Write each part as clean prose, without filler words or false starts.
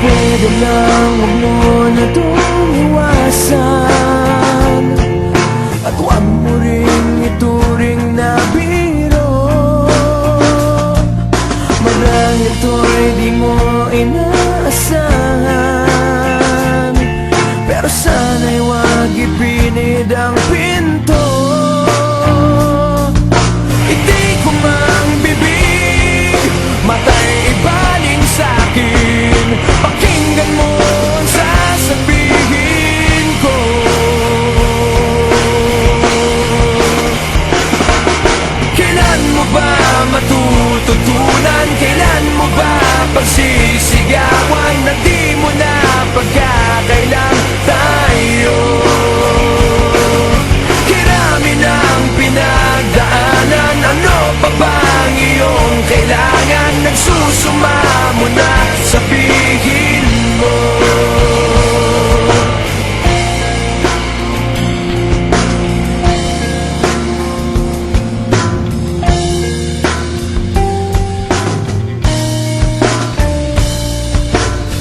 pwede lang huwag mo na itong iwasan, at huwag mo ring ituring na biro. Marahil to'y di mo inaasahan, pero sana'y huwag ipinid ang pinto. Hindi ko mang bibig, mata'y ibaling sa'kin. Pakinggan mo ang sasabihin ko. Kailan mo ba matututunan? Kailan mo ba pagsisigawan na di mo na pagkakailan tayo? Kirami ng pinagdaanan, ano pa bang iyong kailangan? Nagsusuma mo na, sabihin mo.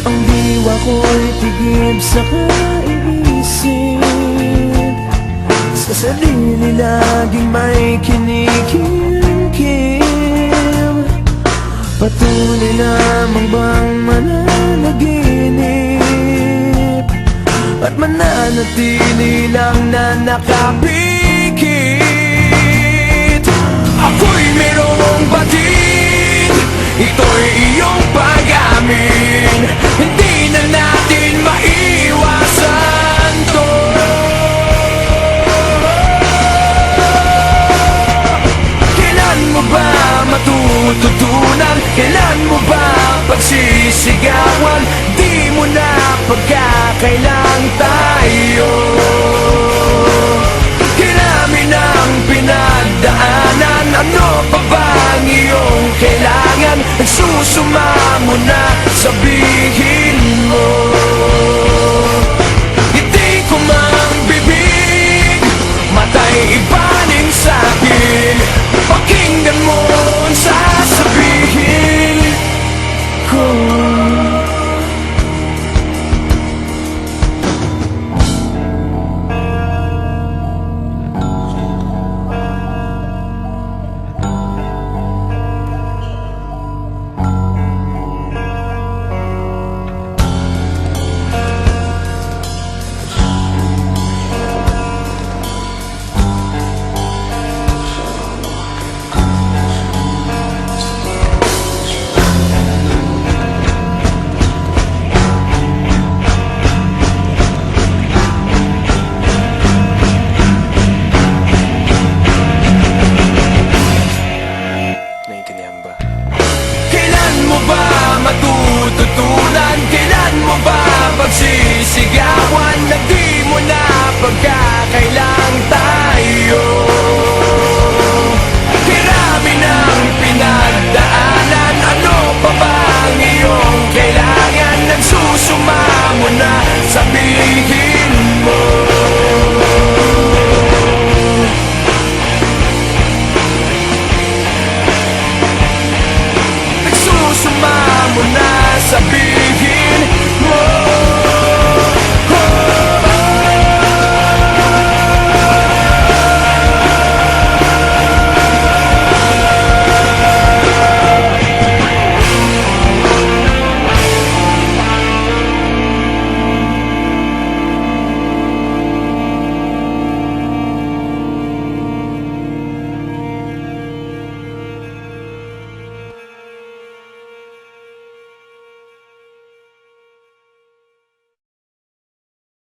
Ang diwa ko'y tigib sa kaisip, sa sarili laging may kinikimkim. Patuloy lamang bang mananaginip at mananatili lang na nakapikit? Ako'y merong batid, ito'y iyong pag-amin. Hindi na natin maiwasan to. Kailan mo ba matututunan? Kailan mo ba pagsisigawan? Di mo na pagkakailang tayo. Kirami ng pinagdaanan, ano pa bang iyong kailangan? Nagsusuma mo na, sabihin mo. Hindi ko mang bibig, mata'y ibaling sa'kin. Pakinggan mo ang sasabihin ko. Kailan mo ba matututunan? Kailan mo ba pagsisigawan na di mo na pagkakailang tayo? Kirami ng pinagdaanan, ano pa bang iyong kailangan? Nagsusuma mo na, sabihin mo. Nagsusuma mo na, sabihin